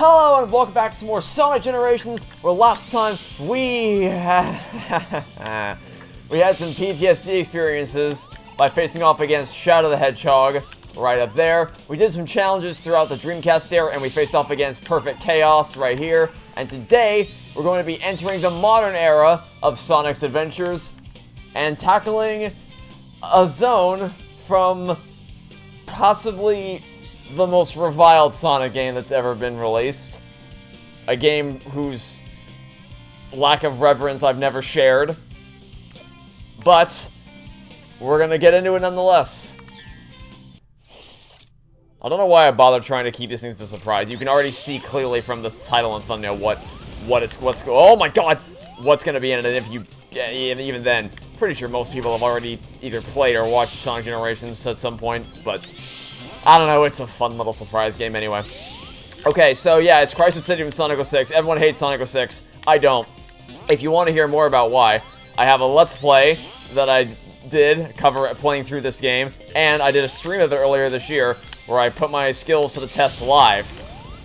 Hello and welcome back to some more Sonic Generations, where last time we had some PTSD experiences by facing off against Shadow the Hedgehog right up there. We did some challenges throughout the Dreamcast era and we faced off against Perfect Chaos right here. And today, we're going to be entering the modern era of Sonic's adventures and tackling a zone from possibly the most reviled Sonic game that's ever been released. A game whose lack of reverence I've never shared. But we're gonna get into it nonetheless. I don't know why I bother trying to keep these things a surprise. You can already see clearly from the title and thumbnail oh my god, what's gonna be in it. And if you, even then, pretty sure most people have already either played or watched Sonic Generations at some point, but I don't know, it's a fun little surprise game anyway. Okay, so yeah, it's Crisis City from Sonic 06. Everyone hates Sonic 06. I don't. If you want to hear more about why, I have a Let's Play that I did playing through this game, and I did a stream of it earlier this year where I put my skills to the test live.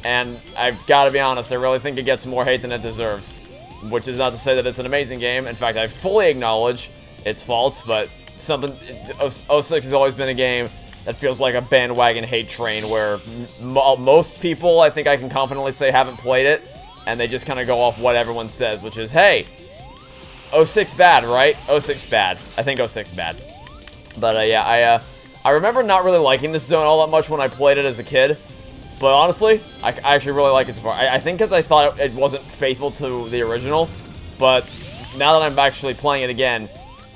And I've got to be honest, I really think it gets more hate than it deserves. Which is not to say that it's an amazing game. In fact, I fully acknowledge its faults, but 06 has always been a game that feels like a bandwagon hate train where most people, I think I can confidently say, haven't played it, and they just kind of go off what everyone says, which is, hey, 06 bad, right? 06 bad. I think 06 bad. But yeah, I remember not really liking this zone all that much when I played it as a kid, but honestly, I actually really like it so far. I think because I thought it wasn't faithful to the original, but now that I'm actually playing it again,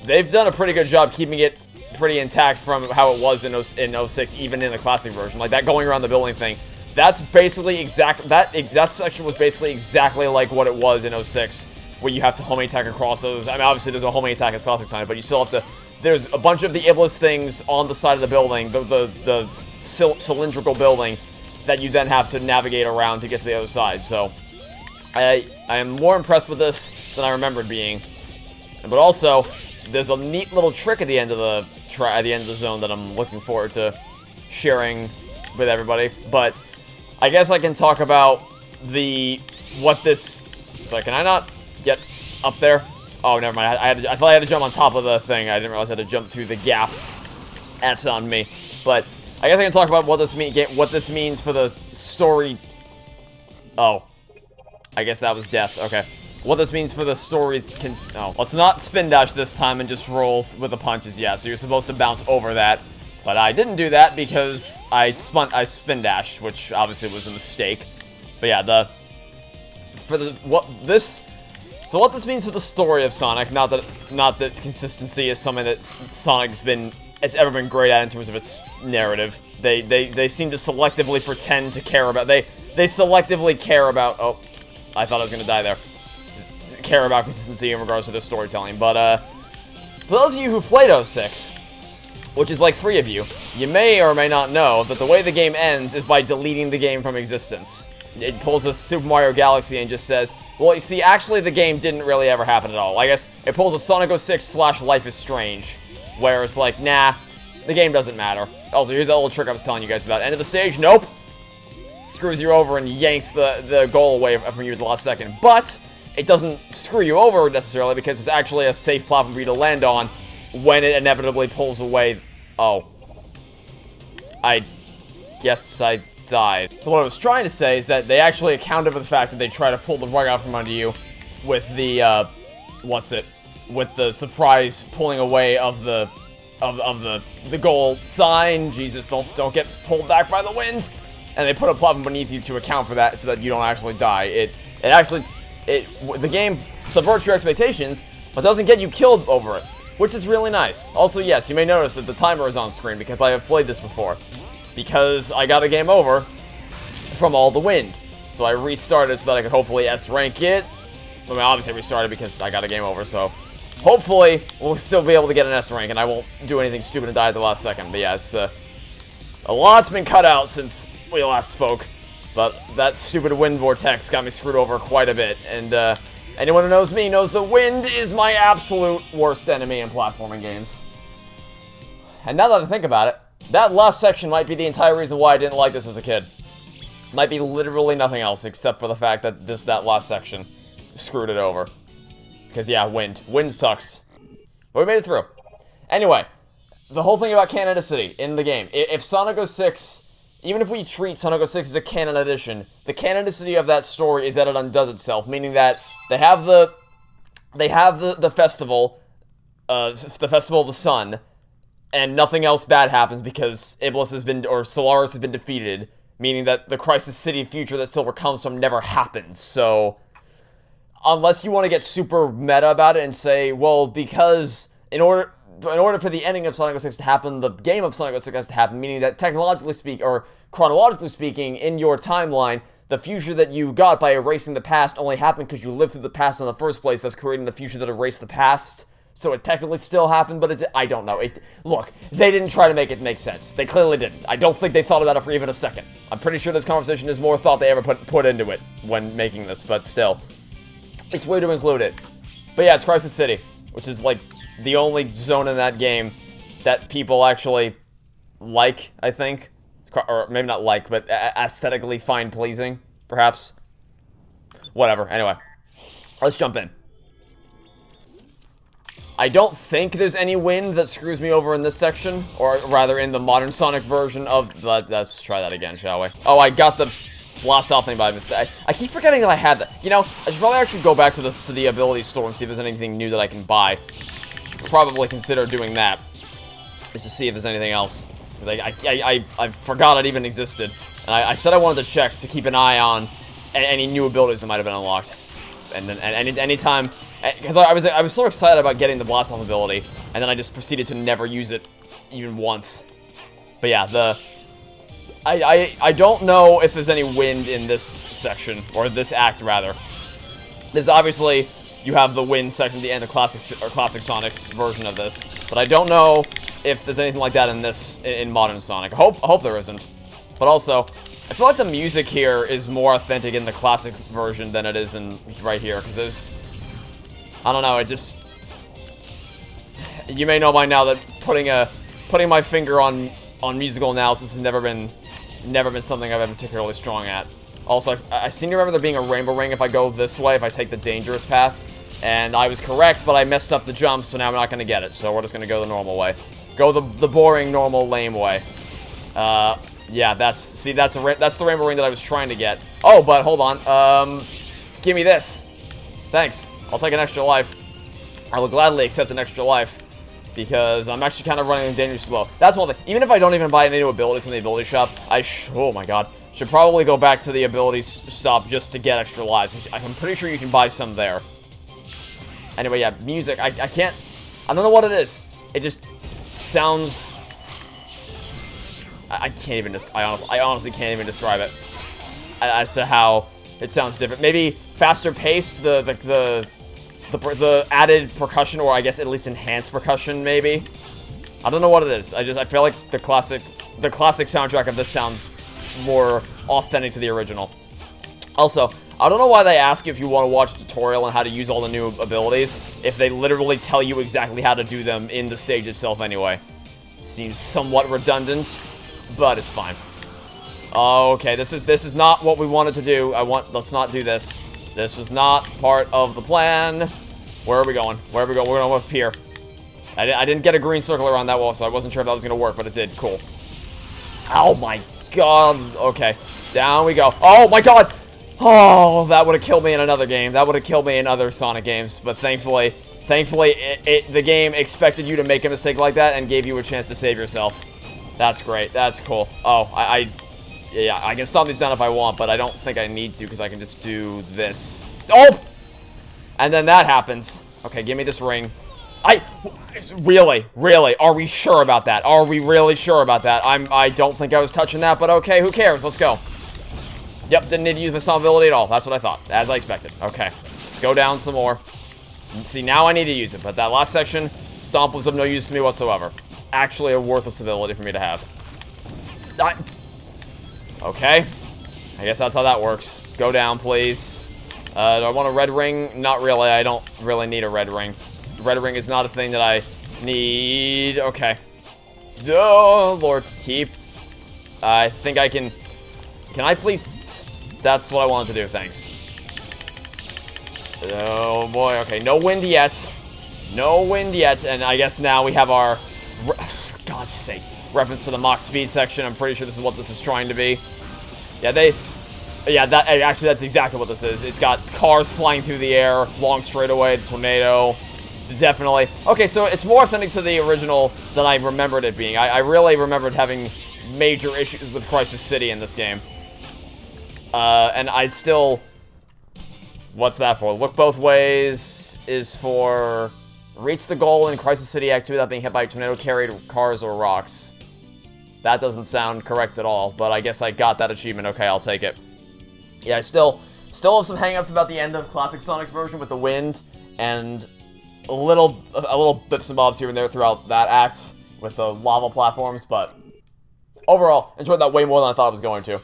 they've done a pretty good job keeping it pretty intact from how it was in 06, even in the classic version. Like that going around the building thing, that's basically that exact section was basically exactly like what it was in 06, where you have to homing attack across those. I mean, obviously there's a homing attack as classic Sonic, but you still have to. There's a bunch of the Iblis things on the side of the building, the cylindrical building, that you then have to navigate around to get to the other side. So I am more impressed with this than I remembered being, but also there's a neat little trick at the end of the zone that I'm looking forward to sharing with everybody. But I guess I can talk about Sorry, can I not get up there? Oh, never mind. I thought I had to jump on top of the thing. I didn't realize I had to jump through the gap. That's on me. But I guess I can talk about what this means for the story. Oh, I guess that was death. Okay. What this means for the stories let's not spin dash this time and just roll with the punches. Yeah, so you're supposed to bounce over that. But I didn't do that because I spin dashed, which obviously was a mistake. But yeah, what this means for the story of Sonic, not that consistency is something that Sonic's has ever been great at in terms of its narrative. They seem to selectively pretend to care about, they selectively care about, oh, I thought I was gonna die there. Care about consistency in regards to their storytelling. But for those of you who played 06, which is like 3 of you, you may or may not know that the way the game ends is by deleting the game from existence. It pulls a Super Mario Galaxy and just says, well, you see, actually the game didn't really ever happen at all. I guess it pulls a Sonic 06 / Life is Strange, where it's like, nah, the game doesn't matter. Also, here's that little trick I was telling you guys about. End of the stage, nope. Screws you over and yanks the goal away from you at the last second. But it doesn't screw you over necessarily because it's actually a safe platform for you to land on when it inevitably pulls away. Oh. I guess I died. So what I was trying to say is that they actually accounted for the fact that they try to pull the rug out from under you with the, with the surprise pulling away of the goal sign. Jesus, don't get pulled back by the wind. And they put a platform beneath you to account for that so that you don't actually die. The game subverts your expectations, but doesn't get you killed over it, which is really nice. Also, yes, you may notice that the timer is on screen because I have played this before. Because I got a game over from all the wind. So I restarted so that I could hopefully S-rank it. I mean, obviously I restarted because I got a game over, so hopefully we'll still be able to get an S-rank and I won't do anything stupid and die at the last second. But yeah, it's a lot's been cut out since we last spoke. But that stupid wind vortex got me screwed over quite a bit. And anyone who knows me knows the wind is my absolute worst enemy in platforming games. And now that I think about it, that last section might be the entire reason why I didn't like this as a kid. Might be literally nothing else except for the fact that that last section screwed it over. Because, yeah, wind. Wind sucks. But we made it through. Anyway, the whole thing about canonicity in the game. If Sonic 06, even if we treat Sonic 06 as a canon edition, the canonicity of that story is that it undoes itself, meaning that they have the festival, the Festival of the Sun, and nothing else bad happens because Iblis has been, or Solaris has been defeated, meaning that the Crisis City future that Silver comes from never happens. So, unless you want to get super meta about it and say, well, because in order for the ending of Sonic 06 to happen, the game of Sonic 06 has to happen, meaning that technologically speaking, or chronologically speaking, in your timeline, the future that you got by erasing the past only happened because you lived through the past in the first place, thus creating the future that erased the past. So it technically still happened, but I don't know. Look, they didn't try to make it make sense. They clearly didn't. I don't think they thought about it for even a second. I'm pretty sure this conversation is more thought they ever put into it when making this, but still. It's weird to include it. But yeah, it's Crisis City, which is like the only zone in that game that people actually like, I think. Or maybe not like, but aesthetically fine-pleasing, perhaps. Whatever, anyway. Let's jump in. I don't think there's any wind that screws me over in this section, or rather in the modern Sonic version of let's try that again, shall we? Oh, I got the blast off thing by mistake. I keep forgetting that I had that. You know, I should probably actually go back to the ability store and see if there's anything new that I can buy. Should probably consider doing that, just to see if there's anything else. Because I forgot it even existed. And I said I wanted to check to keep an eye on any new abilities that might have been unlocked. And then anytime, because I was so excited about getting the blast off ability, and then I just proceeded to never use it even once. But yeah, I don't know if there's any wind in this section, or this act rather. There's obviously, you have the wind section at the end of Classic Sonic's version of this, but I don't know if there's anything like that in modern Sonic. I hope there isn't. But also, I feel like the music here is more authentic in the classic version than it is in right here, because there's, I don't know, it just, you may know by now that putting my finger on musical analysis has never been something I've been particularly strong at. Also, I seem to remember there being a rainbow ring if I go this way, if I take the dangerous path, and I was correct, but I messed up the jump, so now I'm not going to get it, so we're just going to go the normal way. Go the boring, normal, lame way. Yeah, that's the rainbow ring that I was trying to get. Oh, but hold on. Give me this. Thanks. I'll take an extra life. I will gladly accept an extra life, because I'm actually kind of running dangerously slow. That's one thing. Even if I don't even buy any new abilities in the ability shop, oh my god, should probably go back to the ability shop just to get extra lives. I'm pretty sure you can buy some there. Anyway, yeah, music. I don't know what it is. It just sounds, I can't even, I honestly can't even describe it as to how it sounds different. Maybe faster paced, the added percussion, or I guess at least enhanced percussion, maybe. I don't know what it is. I feel like the classic soundtrack of this sounds more authentic to the original. Also, I don't know why they ask you if you want to watch a tutorial on how to use all the new abilities, if they literally tell you exactly how to do them in the stage itself anyway. Seems somewhat redundant, but it's fine. Okay, this is not what we wanted to do. Let's not do this. This was not part of the plan. Where are we going? Where are we going? We're going up here. I didn't get a green circle around that wall, so I wasn't sure if that was going to work, but it did. Cool. Oh my god. Okay. Down we go. Oh my god! Oh, that would have killed me in another game. That would have killed me in other Sonic games, but thankfully, the game expected you to make a mistake like that and gave you a chance to save yourself. That's great. That's cool. Oh, yeah, I can stop these down if I want, but I don't think I need to, because I can just do this. Oh! And then that happens. Okay, give me this ring. Really? Are we sure about that? Are we really sure about that? I don't think I was touching that, but okay, who cares? Let's go. Yep, didn't need to use my stomp ability at all. That's what I thought, as I expected. Okay, let's go down some more. See, now I need to use it, but that last section, stomp was of no use to me whatsoever. It's actually a worthless ability for me to have. Okay, I guess that's how that works. Go down, please. Do I want a red ring? Not really. I don't really need a red ring. Red ring is not a thing that I need. Okay. Oh, Lord, keep. I think I can Can I please... That's what I wanted to do, thanks. Oh boy, okay, no wind yet. No wind yet, and I guess now we have our... For God's sake. Reference to the Mach speed section. I'm pretty sure this is what this is trying to be. Yeah, actually, that's exactly what this is. It's got cars flying through the air, long straightaway, the tornado. Definitely. Okay, so it's more authentic to the original than I remembered it being. I really remembered having major issues with Crisis City in this game. And I still... What's that for? Look both ways is for... Reach the goal in Crisis City Act 2 without being hit by tornado-carried cars or rocks. That doesn't sound correct at all, but I guess I got that achievement. Okay, I'll take it. Yeah, I still have some hang-ups about the end of Classic Sonic's version with the wind, and a little bips and bobs here and there throughout that act with the lava platforms, but overall, enjoyed that way more than I thought I was going to.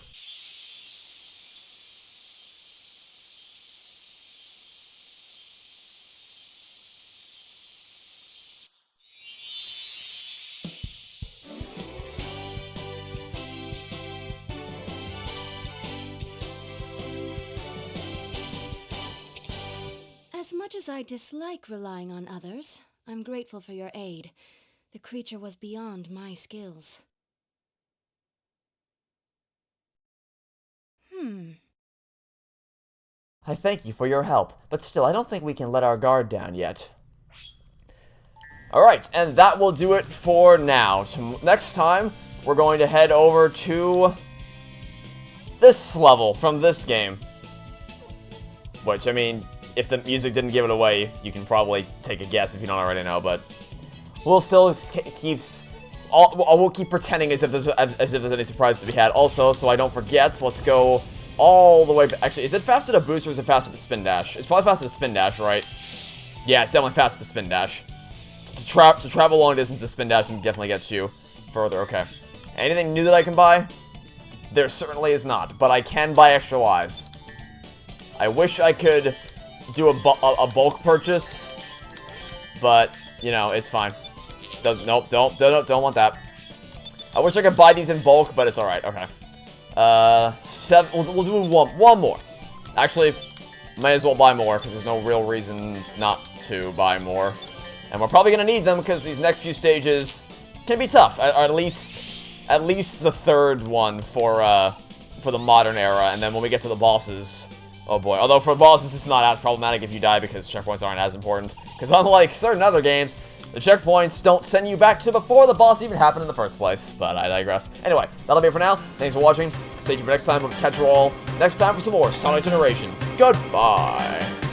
As much as I dislike relying on others, I'm grateful for your aid. The creature was beyond my skills. I thank you for your help, but still, I don't think we can let our guard down yet. Alright, and that will do it for now. Next time, we're going to head over to this level from this game. Which, I mean... If the music didn't give it away, you can probably take a guess if you don't already know, but we'll still we'll keep pretending as if there's any surprise to be had. Also, so I don't forget, let's go all the way back. Actually, is it faster to boost or is it faster to spin dash? It's probably faster to spin dash, right? Yeah, it's definitely faster to spin dash. To travel long distance, spin dash definitely gets you further. Okay. Anything new that I can buy? There certainly is not, but I can buy extra lives. I wish I could do a bulk purchase, but you know it's fine. Nope, don't want that. I wish I could buy these in bulk, but it's all right. Okay. We'll do one more. Actually, may as well buy more because there's no real reason not to buy more, and we're probably gonna need them because these next few stages can be tough. At least the third one for the modern era, and then when we get to the bosses. Oh boy, although for bosses it's not as problematic if you die because checkpoints aren't as important. Because unlike certain other games, the checkpoints don't send you back to before the boss even happened in the first place. But I digress. Anyway, that'll be it for now. Thanks for watching. Stay tuned for next time. We'll catch you all next time for some more Sonic Generations. Goodbye!